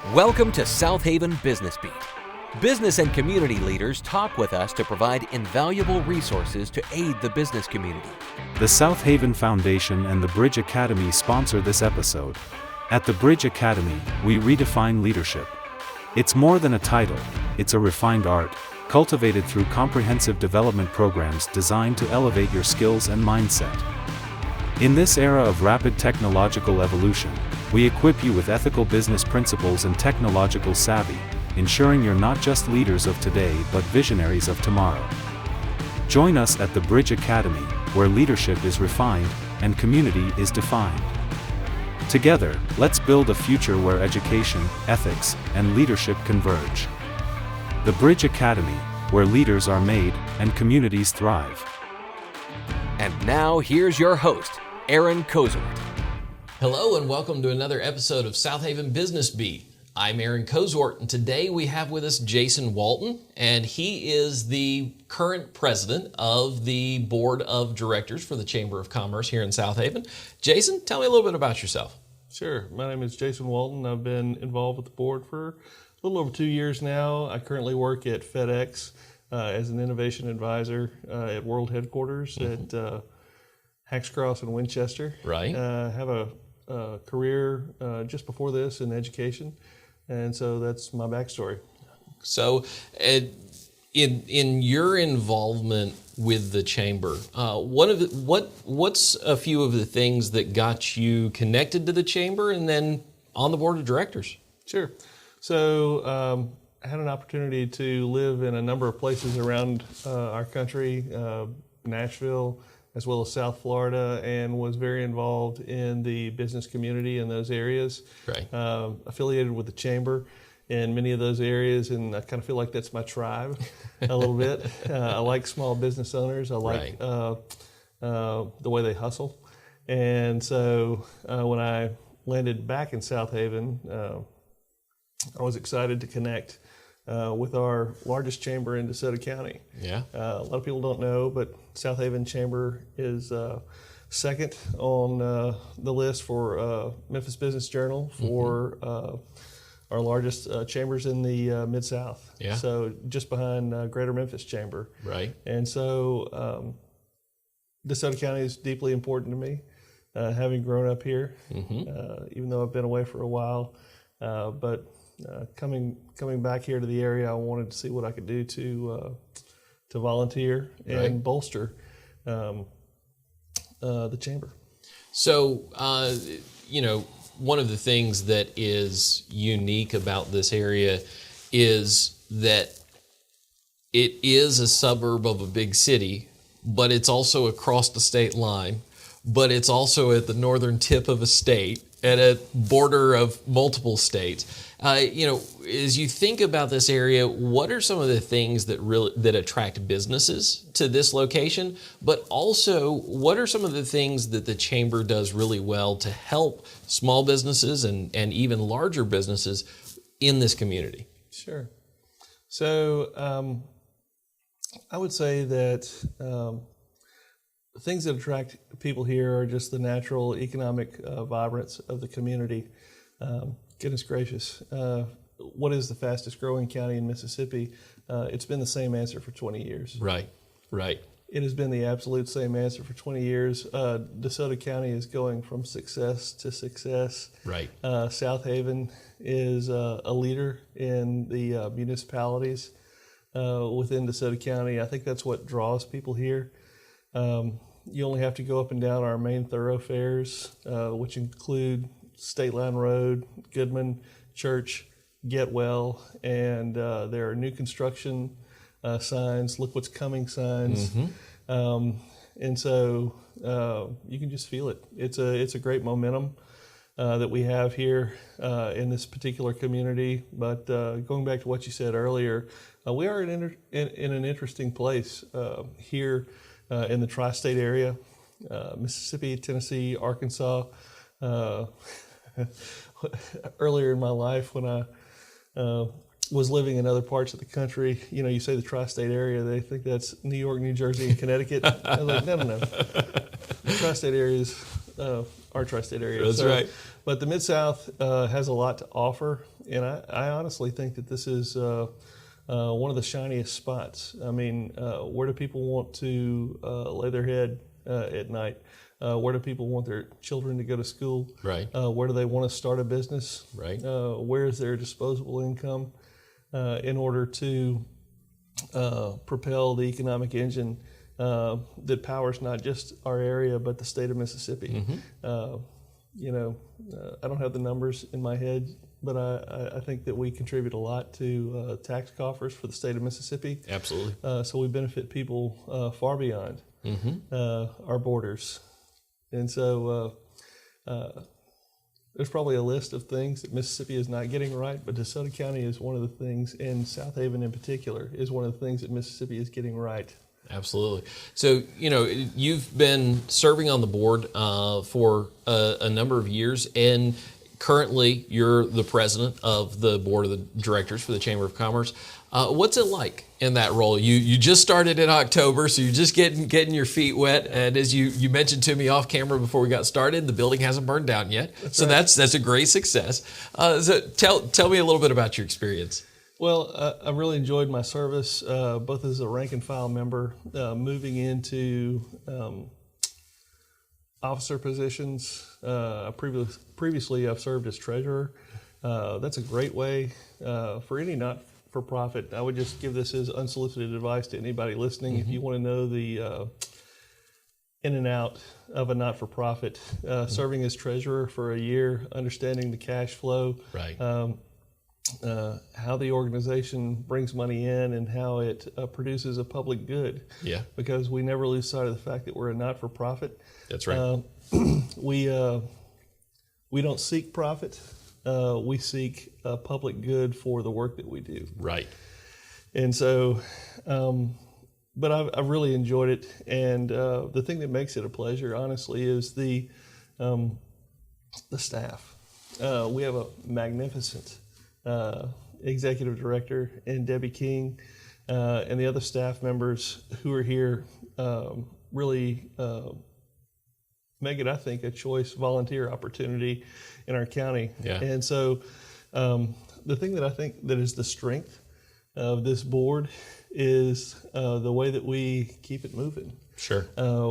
Welcome to Southaven Business Beat. Business and community leaders talk with us to provide invaluable resources to aid the business community. The Southaven Foundation and the Bridge Academy sponsor this episode. At the Bridge Academy, we redefine leadership. It's more than a title, it's a refined art, cultivated through comprehensive development programs designed to elevate your skills and mindset. In this era of rapid technological evolution, we equip you with ethical business principles and technological savvy, ensuring you're not just leaders of today but visionaries of tomorrow. Join us at the Bridge Academy, where leadership is refined and community is defined. Together, let's build a future where education, ethics, and leadership converge. The Bridge Academy, where leaders are made and communities thrive. And now here's your host, Aaron Cozort. Hello and welcome to another episode of Southaven Business Beat. I'm Aaron Cozort, and today we have with us Jason Walton, and he is the current president of the board of directors for the Chamber of Commerce here in Southaven. Jason, tell me a little bit about yourself. Sure. My name is Jason Walton. I've been involved with the board for a little over 2 years now. I currently work at FedEx as an innovation advisor at World Headquarters at Hacks Cross in Winchester. Right. I have a career just before this in education, and so that's my backstory. So, in your involvement with the chamber, what's a few of the things that got you connected to the chamber and then on the board of directors? Sure. So I had an opportunity to live in a number of places around our country, Nashville, as well as South Florida, and was very involved in the business community in those areas. Right. Affiliated with the chamber in many of those areas, and I kind of feel like that's my tribe a little bit. I like small business owners. I like the way they hustle. And so when I landed back in Southaven, I was excited to connect with our largest chamber in DeSoto County. Yeah. A lot of people don't know, but Southaven Chamber is second on the list for Memphis Business Journal for our largest chambers in the Mid-South. Yeah. So just behind Greater Memphis Chamber. Right. And so DeSoto County is deeply important to me, having grown up here, even though I've been away for a while. But coming back here to the area, I wanted to see what I could do to volunteer and bolster the chamber. So, one of the things that is unique about this area is that it is a suburb of a big city, but it's also across the state line, but it's also at the northern tip of a state, at a border of multiple states. As you think about this area, what are some of the things that attract businesses to this location? But also, what are some of the things that the chamber does really well to help small businesses and even larger businesses in this community? Sure. So I would say that things that attract people here are just the natural economic vibrance of the community. Goodness gracious. What is the fastest growing county in Mississippi? It's been the same answer for 20 years. Right. It has been the absolute same answer for 20 years. DeSoto County is going from success to success. Right. Southaven is a leader in the municipalities within DeSoto County. I think that's what draws people here. You only have to go up and down our main thoroughfares, which include State Line Road, Goodman, Church, Getwell, and there are new construction signs, look what's coming signs. And so you can just feel it. It's a great momentum that we have here in this particular community. But going back to what you said earlier, we are in an interesting place here in the tri-state area, Mississippi, Tennessee, Arkansas. Earlier in my life, when I was living in other parts of the country, you say the tri-state area, they think that's New York, New Jersey, and Connecticut. I was like, no. The tri-state area is our tri-state area. That's right. But the Mid-South has a lot to offer And I honestly think that this is one of the shiniest spots. I mean, where do people want to lay their head at night? Where do people want their children to go to school? Right. Where do they want to start a business? Right. Where is their disposable income in order to propel the economic engine that powers not just our area but the state of Mississippi? I don't have the numbers in my head, but I think that we contribute a lot to tax coffers for the state of Mississippi. Absolutely. So we benefit people far beyond our borders. And so there's probably a list of things that Mississippi is not getting right, but DeSoto County is one of the things, and Southaven in particular, is one of the things that Mississippi is getting right. Absolutely. So, you've been serving on the board for a number of years, and currently you're the president of the board of the directors for the Chamber of Commerce. What's it like in that role? You just started in October, so you're just getting your feet wet. And as you mentioned to me off camera before we got started, the building hasn't burned down yet. That's right. That's a great success. So tell me a little bit about your experience. Well, I really enjoyed my service, both as a rank and file member, moving into officer positions. Previously, I've served as treasurer. That's a great way for any not-for-profit. I would just give this as unsolicited advice to anybody listening. If you want to know the in and out of a not-for-profit, serving as treasurer for a year, understanding the cash flow, right. How the organization brings money in and how it produces a public good. Yeah. Because we never lose sight of the fact that we're a not-for-profit. That's right. We don't seek profit. We seek public good for the work that we do. Right. And so, but I've really enjoyed it. And the thing that makes it a pleasure, honestly, is the staff. We have a magnificent executive director in Debbie King, and the other staff members who are here really make it, I think, a choice volunteer opportunity in our county. Yeah. And so the thing that I think that is the strength of this board is the way that we keep it moving. Sure.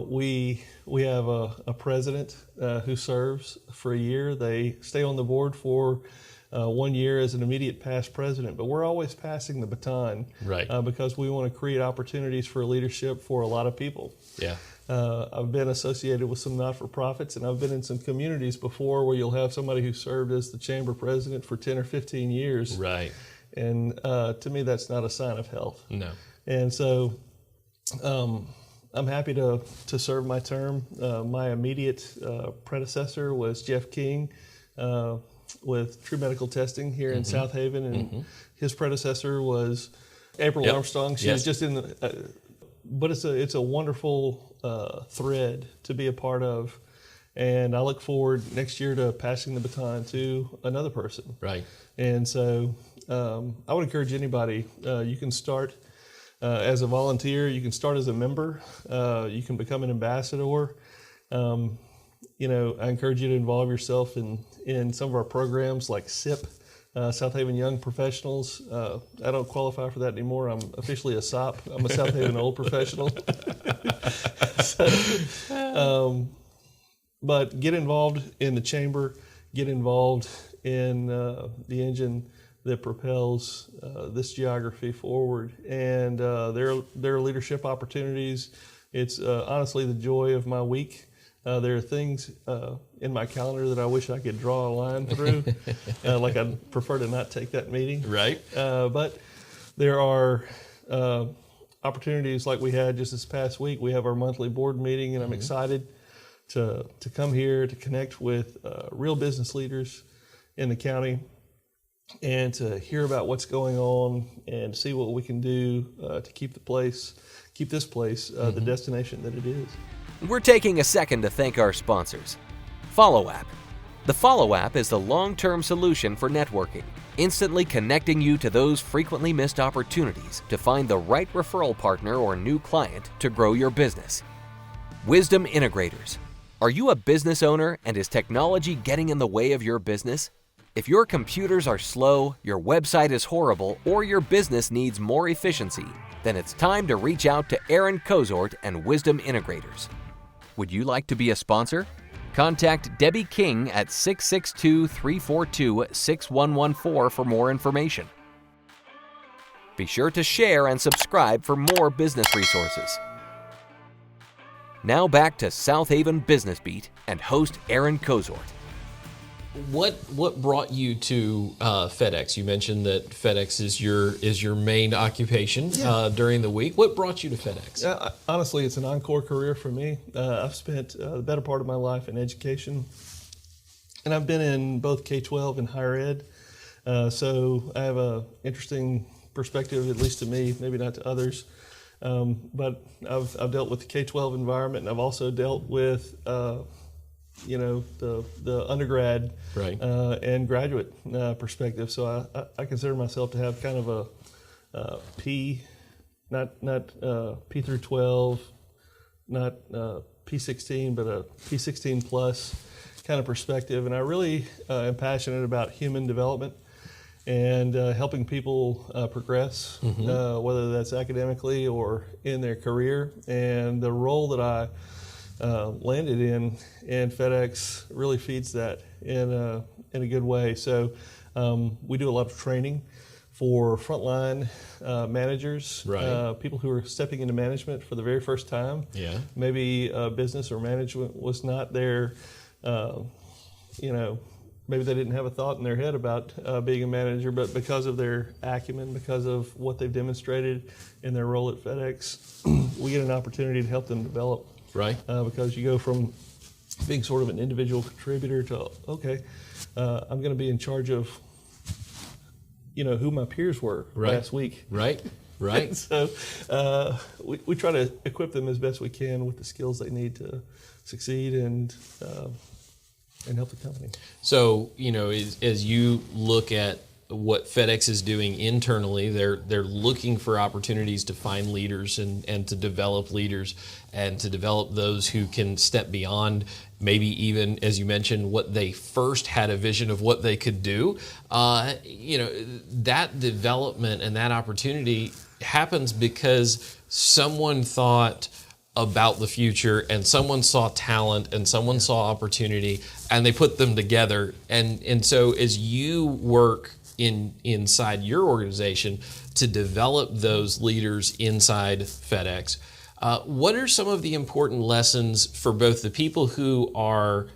We have a president who serves for a year. They stay on the board for 1 year as an immediate past president, but we're always passing the baton, right? Because we want to create opportunities for leadership for a lot of people. Yeah. I've been associated with some not-for-profits, and I've been in some communities before where you'll have somebody who served as the chamber president for 10 or 15 years. Right. And to me, that's not a sign of health. No. And so I'm happy to serve my term. My immediate predecessor was Jeff King, with True Medical Testing here in Southaven, and his predecessor was April Armstrong. She was just in the, but it's a wonderful thread to be a part of, and I look forward next year to passing the baton to another person. Right. And so I would encourage anybody. You can start as a volunteer. You can start as a member. You can become an ambassador. I encourage you to involve yourself in some of our programs like SIP, Southaven Young Professionals. I don't qualify for that anymore. I'm officially a SOP. I'm a Southaven Old Professional. But get involved in the chamber. Get involved in the engine that propels this geography forward. And there are leadership opportunities. It's honestly the joy of my week. There are things in my calendar that I wish I could draw a line through. Like I'd prefer to not take that meeting. Right. But there are opportunities like we had just this past week. We have our monthly board meeting, and I'm excited to come here to connect with real business leaders in the county and to hear about what's going on and see what we can do to keep this place the destination that it is. We're taking a second to thank our sponsors. Follow App. The Follow App is the long-term solution for networking, instantly connecting you to those frequently missed opportunities to find the right referral partner or new client to grow your business. Wisdom Integrators. Are you a business owner and is technology getting in the way of your business? If your computers are slow, your website is horrible, or your business needs more efficiency, then it's time to reach out to Aaron Cozort and Wisdom Integrators. Would you like to be a sponsor? Contact Debbie King at 662-342-6114 for more information. Be sure to share and subscribe for more business resources. Now back to Southaven Business Beat and host Aaron Cozort. What brought you to FedEx? You mentioned that FedEx is your main occupation during the week. What brought you to FedEx? Honestly, it's an encore career for me. I've spent the better part of my life in education, and I've been in both K-12 and higher ed. So I have an interesting perspective, at least to me, maybe not to others. But I've dealt with the K-12 environment, and I've also dealt with the undergrad and graduate perspective. So I consider myself to have kind of a P, not P through 12, not P16, but a P16 plus kind of perspective. And I really am passionate about human development and helping people progress, whether that's academically or in their career. And the role that I landed in, and FedEx really feeds that in a good way. So we do a lot of training for frontline managers, people who are stepping into management for the very first time. Yeah. Maybe business or management was not their, maybe they didn't have a thought in their head about being a manager, but because of their acumen, because of what they've demonstrated in their role at FedEx, we get an opportunity to help them develop. Right. Because you go from being sort of an individual contributor to, I'm going to be in charge of, who my peers were last week. Right. So we try to equip them as best we can with the skills they need to succeed and help the company. So, as you look at what FedEx is doing internally, they're looking for opportunities to find leaders and to develop leaders and to develop those who can step beyond maybe even, as you mentioned, what they first had a vision of what they could do. That development and that opportunity happens because someone thought about the future and someone saw talent and someone saw opportunity and they put them together. And so as you work inside your organization to develop those leaders inside FedEx, what are some of the important lessons for both the people who are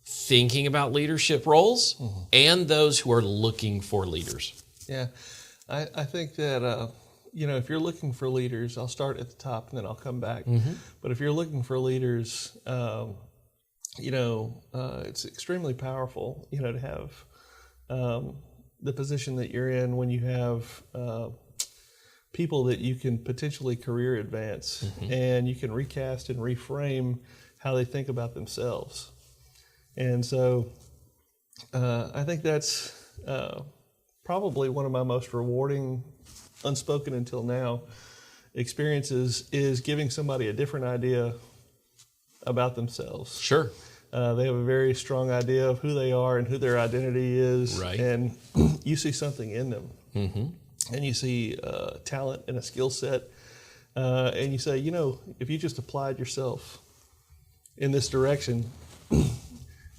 thinking about leadership roles and those who are looking for leaders? Yeah, I think that, if you're looking for leaders, I'll start at the top and then I'll come back. But if you're looking for leaders, it's extremely powerful, to have the position that you're in when you have people that you can potentially career advance and you can recast and reframe how they think about themselves. And so I think that's probably one of my most rewarding, unspoken until now, experiences is giving somebody a different idea about themselves. Sure. They have a very strong idea of who they are and who their identity is, and you see something in them, and you see talent and a skill set, and you say, if you just applied yourself in this direction,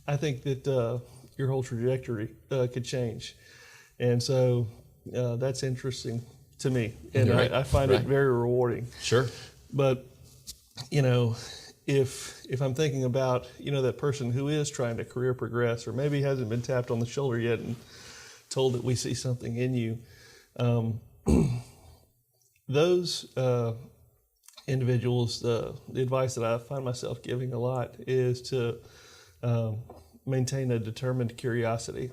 I think that your whole trajectory could change. And so that's interesting to me, and I find it very rewarding. Sure. But, if I'm thinking about, that person who is trying to career progress or maybe hasn't been tapped on the shoulder yet and told that we see something in you, those individuals, the advice that I find myself giving a lot is to maintain a determined curiosity.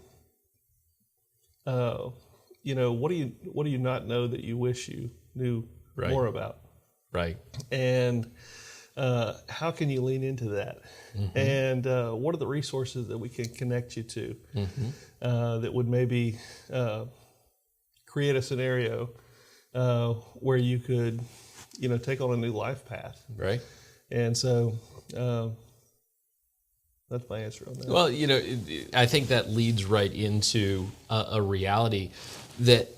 What do you not know that you wish you knew more about? Right. And how can you lean into that? And what are the resources that we can connect you to that would maybe create a scenario where you could, take on a new life path? Right. And so That's my answer on that. Well, I think that leads right into a reality that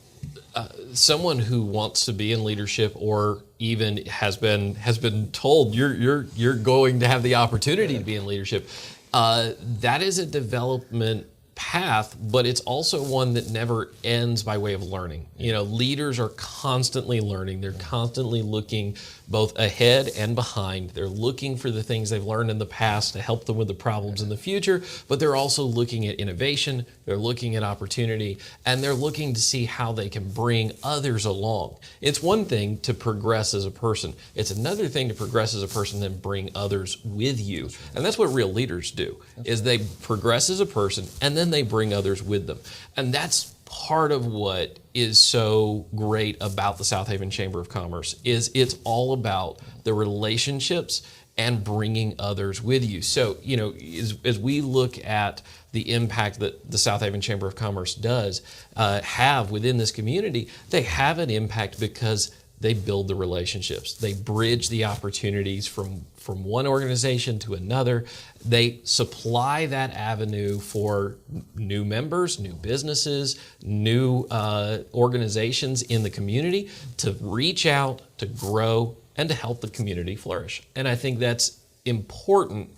someone who wants to be in leadership, or even has been told you're going to have the opportunity to be in leadership, that is a development path, but it's also one that never ends by way of learning. Leaders are constantly learning. They're constantly looking both ahead and behind. They're looking for the things they've learned in the past to help them with the problems in the future, but they're also looking at innovation, they're looking at opportunity, and they're looking to see how they can bring others along. It's one thing to progress as a person. It's another thing to progress as a person and bring others with you. And that's what real leaders do, is they progress as a person and then they bring others with them. And that's part of what is so great about the Southaven Chamber of Commerce, is it's all about the relationships and bringing others with you. So, as we look at the impact that the Southaven Chamber of Commerce does have within this community, they have an impact because they build the relationships. They bridge the opportunities from one organization to another. They supply that avenue for new members, new businesses, new organizations in the community to reach out, to grow, and to help the community flourish. And I think that's important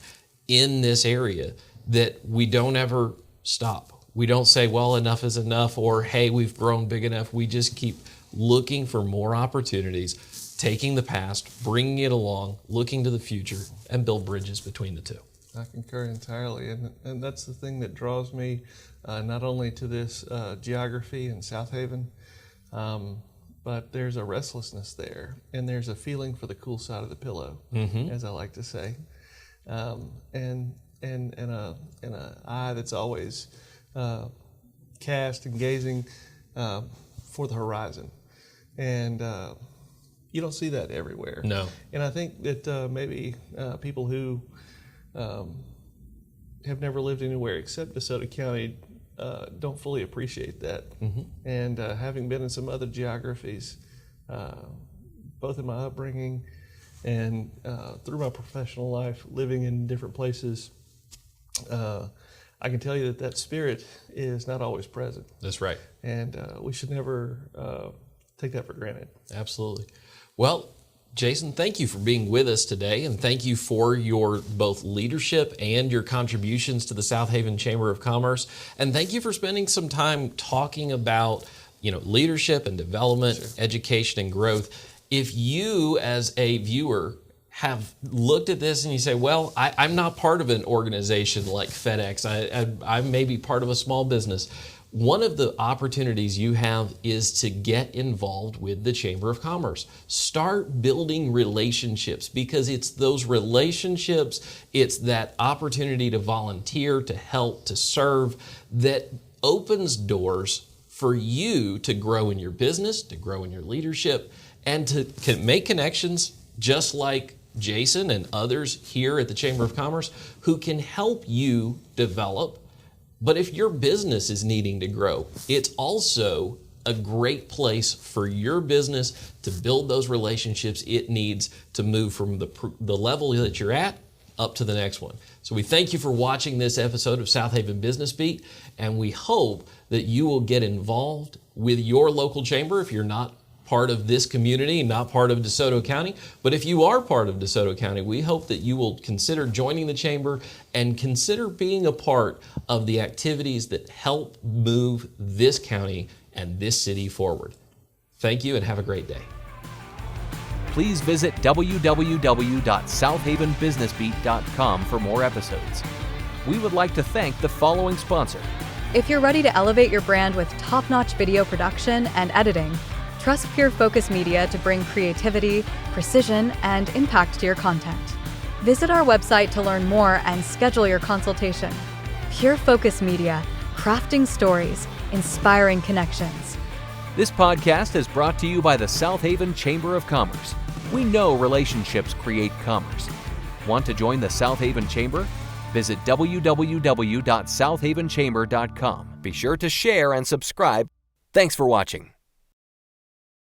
in this area, that we don't ever stop. We don't say, well, enough is enough, or hey, we've grown big enough. We just keep looking for more opportunities, taking the past, bringing it along, looking to the future, and build bridges between the two. I concur entirely, and that's the thing that draws me not only to this geography in Southaven, but there's a restlessness there, and there's a feeling for the cool side of the pillow, as I like to say, and an eye that's always cast and gazing for the horizon. And you don't see that everywhere. No. And I think that maybe people who have never lived anywhere except DeSoto County don't fully appreciate that. And having been in some other geographies, both in my upbringing and through my professional life, living in different places, I can tell you that spirit is not always present. That's right. And we should never take that for granted. Absolutely. Well, Jason, thank you for being with us today, and thank you for your both leadership and your contributions to the Southaven Chamber of Commerce. And thank you for spending some time talking about, leadership and development, education and growth. If you as a viewer have looked at this and you say, well, I'm not part of an organization like FedEx, I may be part of a small business, one of the opportunities you have is to get involved with the Chamber of Commerce. Start building relationships, because it's those relationships, it's that opportunity to volunteer, to help, to serve, that opens doors for you to grow in your business, to grow in your leadership, and to make connections just like Jason and others here at the Chamber of Commerce who can help you develop. But if your business is needing to grow, it's also a great place for your business to build those relationships it needs to move from the level that you're at up to the next one. So we thank you for watching this episode of Southaven Business Beat, and we hope that you will get involved with your local chamber if you're not part of this community, not part of DeSoto County. But if you are part of DeSoto County, we hope that you will consider joining the chamber and consider being a part of the activities that help move this county and this city forward. Thank you and have a great day. Please visit www.southavenbusinessbeat.com for more episodes. We would like to thank the following sponsor. If you're ready to elevate your brand with top-notch video production and editing, trust Pure Focus Media to bring creativity, precision, and impact to your content. Visit our website to learn more and schedule your consultation. Pure Focus Media, crafting stories, inspiring connections. This podcast is brought to you by the Southaven Chamber of Commerce. We know relationships create commerce. Want to join the Southaven Chamber? Visit www.southavenchamber.com. Be sure to share and subscribe. Thanks for watching.